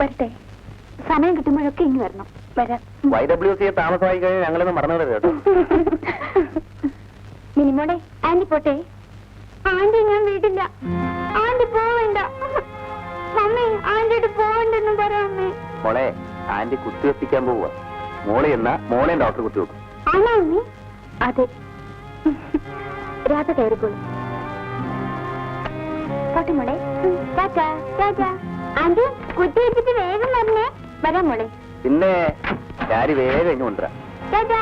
വരട്ടെ, സമയം കിട്ടുമ്പോഴൊക്കെ ഇനി വരണം. വരാം. YWC താമസമായി കഴിഞ്ഞാൽ ഞങ്ങളൊന്ന് മറന്നു വിടരുത് കേട്ടോ. മിനിമോളെ, ആന്റി പോട്ടെ. ആന്റി ഞാൻ വീട്ടില്ല. ആന്റി പോവണ്ട. മമ്മി ആന്റിയോട് പോവണ്ടെന്ന് പറയാമേ. മോളെ, ആന്റി കുത്തിവെപ്പിക്കാൻ പോവുക. മോളെ എന്നാ മോളെയും ഡോക്ടർ കുത്തിവെക്കും. ആണോ അമ്മി? അതെ. രാധ കയറിക്കോളൂ. പോട്ടെ മോളെ. ടാറ്റാ. ടാറ്റാ. ആന്റി കുത്തിവെച്ചിട്ട് വേഗം വരണേ. വരാം മോളെ. പിന്നെ ഡാഡി വേഗം ഇങ്ങ് കൊണ്ടുവരാം. ടാറ്റാ.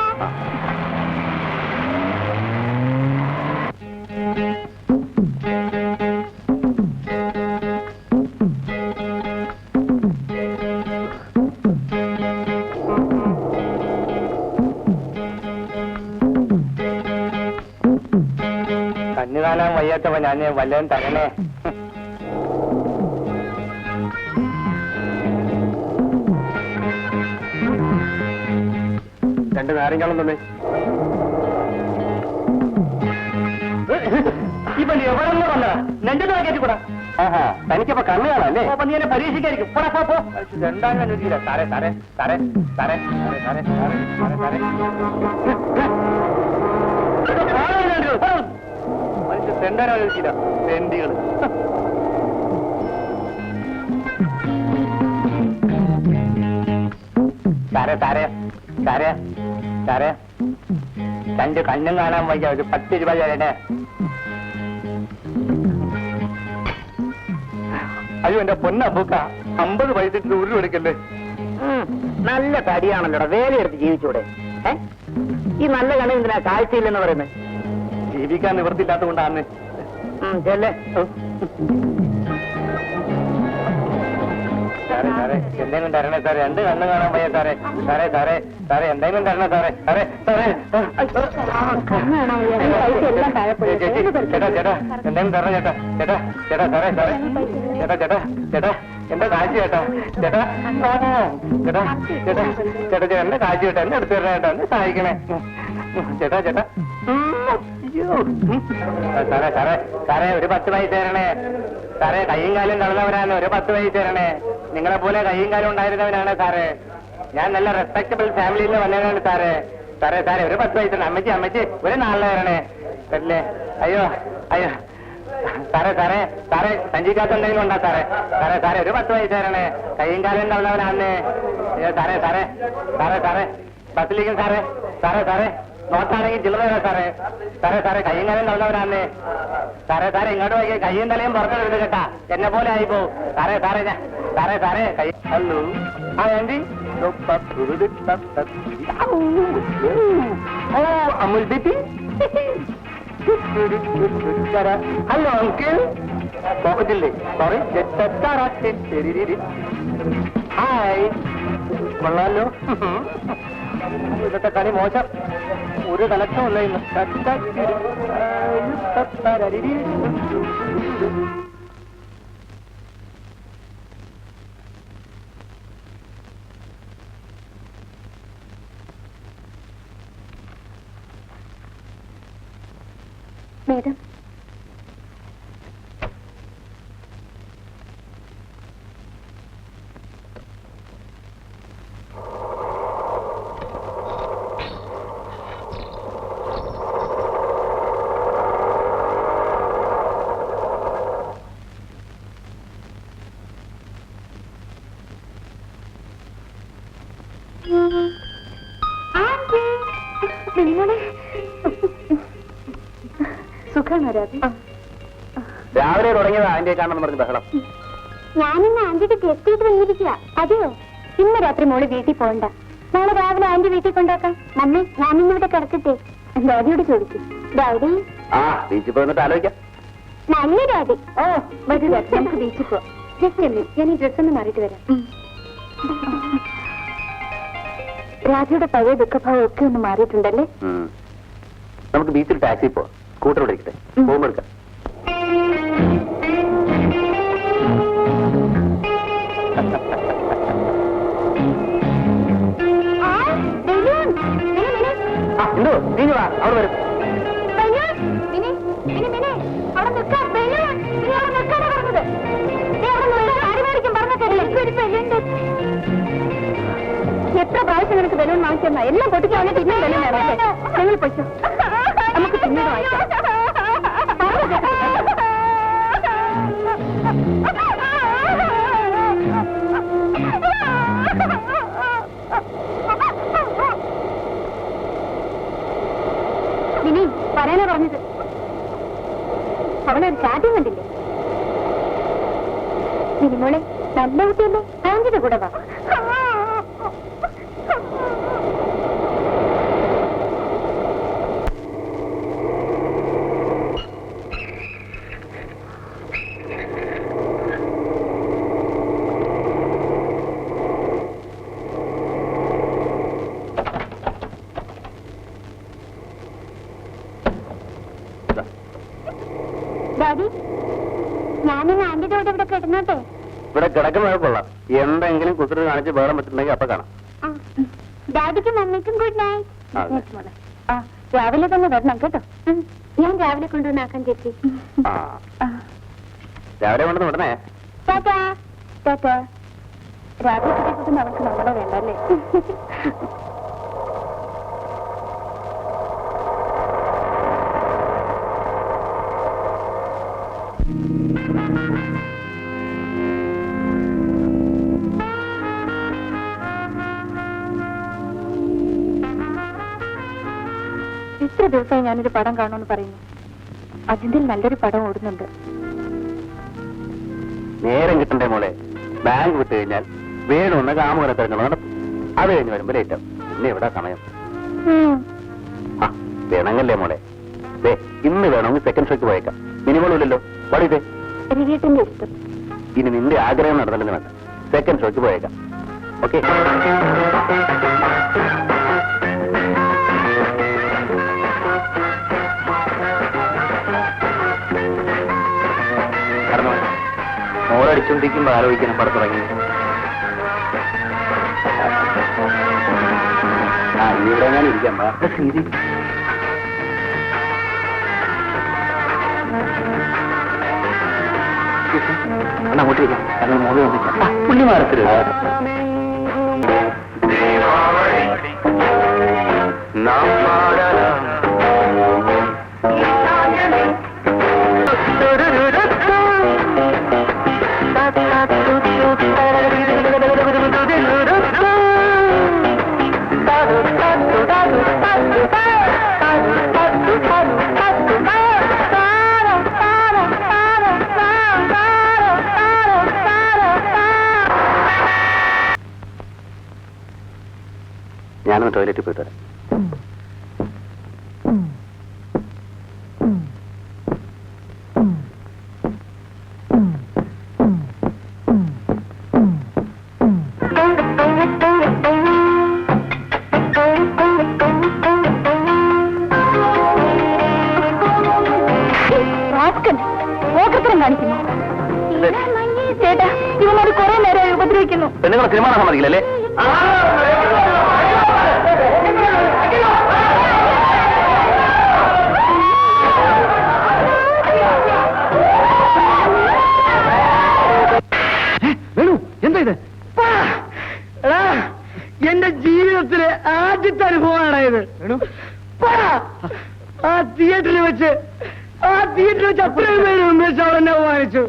കഞ്ഞുകാലാൻ വയ്യാത്തപ്പോ ഞാൻ വല്ലതും തരണേ. രണ്ട് നാരങ്ങളും തന്നെ. ഇപ്പൊ നീ എവിടെ നിന്ന് വന്നതാ? നെഞ്ചത്ത് കയറ്റിക്കൂടാ. തനിക്കപ്പോ കണ്ണ് കാണാല്ലേ? അപ്പൊ നീ എന്നെ പരീക്ഷിക്കായിരിക്കും. രണ്ടാം കണ്ണൂരില്ല. സാറേ സാറേ സാറേ സാറേ സാറേ സാറേ സാറേ മനുഷ്യ തെണ്ടാനോ ചോദിച്ചില്ല. തെണ്ടികള്. സാറേ സാറേ സാറേ സാറേ, രണ്ട് കണ്ണും കാണാൻ വയ്യ. ഒരു 10 രൂപ തരണേ. അയ്യോ എന്റെ പൊന്നപ്പൂക്ക, 50 പൈസ ഉരുൾ എടുക്കല്ലേ. നല്ല തടിയാണല്ലോടാ, വേലയെടുത്ത് ജീവിച്ചൂടെ? ഈ നല്ല കണ്ണ് എന്തിനാ കാഴ്ചയില്ലെന്ന് പറയുന്നത്? ജീവിക്കാൻ നിവൃത്തിയില്ലാത്ത കൊണ്ടാണ്. ചെല്ലേ. സാറേ സാറേ എന്തെങ്കിലും തരണേ സാറേ. രണ്ട് കണ്ണും കാണാൻ വയ്യ സാറേ. സാറേ സാറേ സാറേ എന്തെങ്കിലും തരണേ സാറേ. സാറേ സാറേ ചേട്ടാ ചേട്ടാ എന്തെങ്കിലും തരണേ ചേട്ടാ. ചേട്ടാ ചേട്ടാ സാറേ സാറേ ചേട്ടാ ചേട്ടാ ചേട്ടാ എന്റെ കാഴ്ച ചേട്ടാ. ചേട്ടാ ചേട്ടാ ചേട്ടാ ചേട്ടാ ചേട്ടാ എന്റെ കാഴ്ച ചേട്ടാ. എന്നെ എടുത്തു തരണേ ചേട്ടാ. എന്നെ സഹായിക്കണേ ചേട്ടാ. ചേട്ടാ സാറേ സാറേ സാറേ ഒരു 10 പൈസ തരണേ സാറേ. കയ്യും കാലും കളന്നവരാണ്. ഒരു 10 പൈസ തരണേ. നിങ്ങളെ പോലെ കയ്യും കാലും ഉണ്ടായിരുന്നവനാണ് സാറേ. ഞാൻ നല്ല റെസ്പെക്ടബിൾ ഫാമിലിയിൽ നിന്ന് വന്നതാണ് സാറേ. സാറേ സാറേ ഒരു 10 പൈസ. അമ്മച്ചി അമ്മച്ചി ഒരു 4 തരണേ. അല്ലേ? അയ്യോ അയ്യോ സാറേ സാറേ സാറേ സഞ്ചിക്കാത്ത എന്തെങ്കിലും ഉണ്ടാ സാറേ. സാറേ സാറേ ഒരു 10 പൈസ തരണേ. കയ്യും കാലും കളന്നവനാണ്. അയ്യോ സാറേ സാറേ സാറേ സാറേ ബസ്സിലിരിക്കും സാറേ. സാറേ സാറേ നോട്ടാണെങ്കിൽ ചില്ലറ തരാം സാറേ. സാറേ സാറേ കയ്യും കാലും കളന്നവനാണ് സാറേ. സാറേ ഇങ്ങോട്ട് പോയി കയ്യും തലയും പുറത്തെടുത്ത് കേട്ടാ. എന്നെ പോലെ ആയിപ്പോ സാറേ. സാറേ സാറേ സാറേ കൈ. ഹലോ ആ ആന്റി. ഓ അമുൽ ബേബി. Hello uncle. പോകത്തില്ലേ? സോറി. ഹായ്. കൊള്ളാലോ. ഇന്നത്തെ കളി മോശം. ഒരു കലക്ഷമല്ല ഇന്ന്. മേഡം സുഖാണോ രാധ? രാവിലെ തുടങ്ങിയതാ ആന്റിയെ കാണണമെന്ന് പറഞ്ഞ് ബഹളം. ഞാനിന്ന് ആന്റിയുടെ ഗസ്റ്റ് ആയിട്ട് വന്നിരിക്കുക. അതെയോ? ഇന്ന് രാത്രി മോള് വീട്ടിൽ പോകണ്ട. നാളെ രാവിലെ ആന്റി വീട്ടിൽ കൊണ്ടാക്കാം. മമ്മി ഞാനിന്നിവിടെ കിടക്കട്ടെ? ഡാഡിയോട് ചോദിക്കും. ഡാഡി ബീച്ചിൽ പോയിട്ട് ആലോചിക്കാം. നല്ല ഡാഡി. ഓ വരൂ ഡാഡി, നമുക്ക് ബീച്ചിൽ പോവാം. ജസ്റ്റ് അല്ലേ, ഞാൻ ഈ ഡ്രസ് ഒന്ന് മാറിയിട്ട് വരാം. രാധയുടെ പഴയ ദുഃഖഭാവം ഒക്കെ ഒന്ന് മാറിയിട്ടുണ്ടല്ലേ? നമുക്ക് ബീച്ചിൽ ടാക്സി പോവാം. സ്കൂട്ടർ ഓടിക്കട്ടെ? പോകുമ്പോൾ എടുക്കാം. എന്തോ നീ വാ, അവിടെ വരും. ബലൂൺ വാങ്ങിച്ചെന്നാ എല്ലാം പൊട്ടിക്കാവുന്ന പിന്നെ ബലൂൺ വേണം. ഞങ്ങൾ പൊയ്ക്കോ, നമുക്ക് പിന്നീട് വാങ്ങിക്കാം. ഇനി പറയാനാ പറഞ്ഞത്, അവളൊരു ചാദ്യം കണ്ടില്ലേ? മിനിമോളെ നല്ല കുട്ടിയല്ലേ, ആന്റിയുടെ കൂടെ വാ. ഡാഡി, ഞാനിന്ന് ആന്റിയുടെ കൂടെ ഇവിടെ കിടന്നോട്ടെ? ഇവിടെ കിടക്കുന്നത് കൊള്ളാം. എന്തെങ്കിലും കുസൃതി കാണിച്ച് ബഹളം പറ്റുന്നെങ്കിൽ അപ്പൊ കാണാം. ഡാഡിക്കും മമ്മിക്കും ഗുഡ് നൈറ്റ്. രാവിലെ തന്നെ വരണം കേട്ടോ. ഞാൻ രാവിലെ കൊണ്ടുവന്നാക്കാൻ ചേച്ചി. രാവിലെ കൊണ്ടുവന്ന് വിടണേ. ടാറ്റാ. ടാറ്റാ. രാവിലെ കിട്ടിയ അവർക്ക് നമ്മളെ വേണ്ടല്ലേ? എത്ര ദിവസമായി ഞാനൊരു പടം കാണുമെന്ന് പറയുന്നു. അതിന്റെ നല്ലൊരു പടം ഓടുന്നുണ്ട്. നേരം കിട്ടണ്ടേ മോളെ. ബാങ്ക് വിട്ട് കഴിഞ്ഞാൽ വേണമെന്ന് കാമുകനെ തിരഞ്ഞെടുപ്പ് നടത്തും. അത് കഴിഞ്ഞ് വരുമ്പോ ലേറ്റ് പിന്നെ എവിടെ സമയം? വേണമെങ്കല്ലേ മോളെ. ഇന്ന് വേണമെങ്കിൽ സെക്കൻഡ് ഷോയ്ക്ക് പോയേക്കാം. മിനിമോളില്ലല്ലോ. പഠിത്തേ വീട്ടിന്റെ ഇഷ്ടം. ഇനി നിന്റെ ആഗ്രഹം നടന്നില്ലെന്ന് വേണ്ട. സെക്കൻഡ് ഷോയ്ക്ക് പോയേക്കാം. ഓക്കെ. മോളടിച്ചോണ്ടിരിക്കുമ്പോ ആലോചിക്കണം പടം തുടങ്ങി. ഇവിടെ ഞാൻ ഇരിക്കാം. അങ്ങോട്ട് ഇരിക്കാം. കാരണം മോള് വന്നില്ല. പുള്ളി മാറത്തില്ല. ഞാനൊന്ന് ടോയ്ലറ്റിൽ പോയിട്ട് വരാം. കാണിക്കുന്നു ചേട്ടാ. ഇവനോട് കുറെ നേരം ഉപദ്രവിക്കുന്നു. പെണ്ണുങ്ങളെ സിനിമ കാണാൻ സമ്മതിക്കില്ലല്ലേ? എന്താ ഇത്? എന്റെ ജീവിതത്തിലെ ആദ്യത്തെ അനുഭവമാണ് ഇത്. ആ തിയേറ്ററിൽ വെച്ച് അത്രയും പേര് ഉന്മേഷ് അവർ എന്നെ വാങ്ങിച്ചു.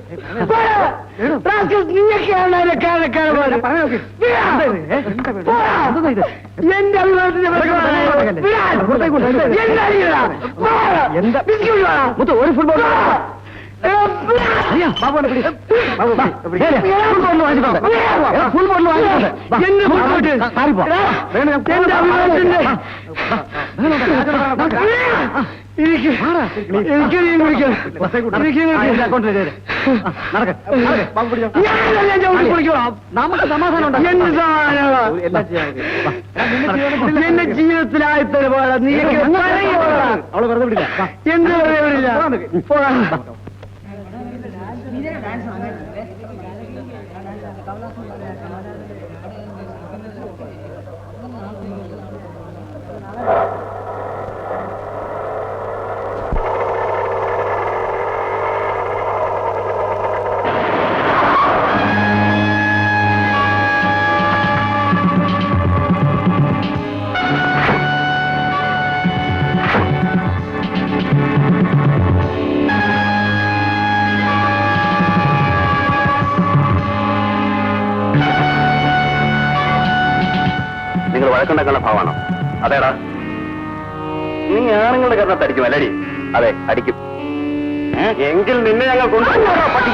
നീയൊക്കെയാണ് അതിന്റെ കാരണക്കാരന്മാര്. എന്റെ അഭിമാനത്തിന്റെ ഒരു ഫുട്ബോൾ നമുക്ക് സമാധാനം എന്റെ ജീവിതത്തിലായിത്തൊരു പോലെ നീ അവള് വെറുതെ വിടില്ല. എന്ത് പറയാ വഴക്കുണ്ടാക്കാനുള്ള ഭാവമാണോ? അതേടാ, നീ ആണുങ്ങളുടെ കരണത്ത് അടിക്കും അല്ലടി? അതെ, അടിക്കും. എങ്കിൽ നിന്നെ ഞങ്ങൾ കൊണ്ടുപോകാം പട്ടി.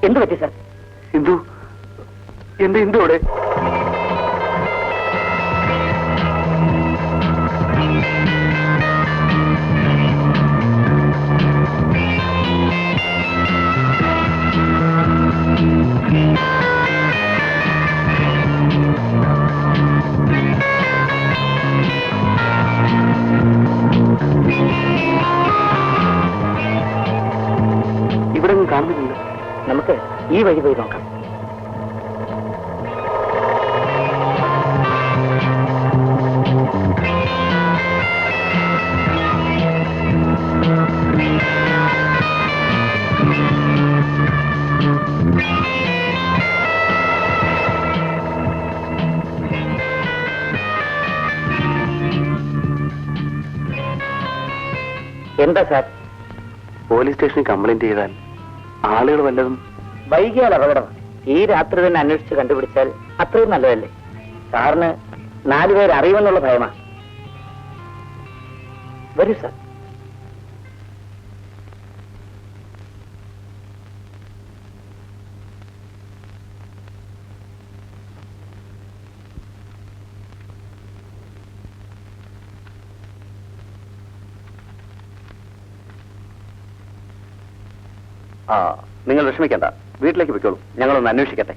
എന്ത് പറ്റി സാർ? ഇന്ദു, എന്റെ ഇന്ദു അവിടെ? ഇവിടെ ഒന്നും കാണുന്നില്ല. നമുക്ക് ഈ വഴി പോയി നോക്കാം. എന്താ സാർ? പോലീസ് സ്റ്റേഷനിൽ കംപ്ലൈന്റ് ചെയ്താൽ ആളുകൾ വല്ലതും വൈകിയാൽ അപകടം. ഈ രാത്രി തന്നെ അന്വേഷിച്ച് കണ്ടുപിടിച്ചാൽ അത്രയും നല്ലതല്ലേ? സാറിന് 4 പേര് അറിയുമെന്നുള്ള ഭയമാ. വരൂ സാർ. നിങ്ങൾ വിഷമിക്കണ്ട, വീട്ടിലേക്ക് പൊയ്ക്കോളൂ, ഞങ്ങളൊന്ന് അന്വേഷിക്കട്ടെ.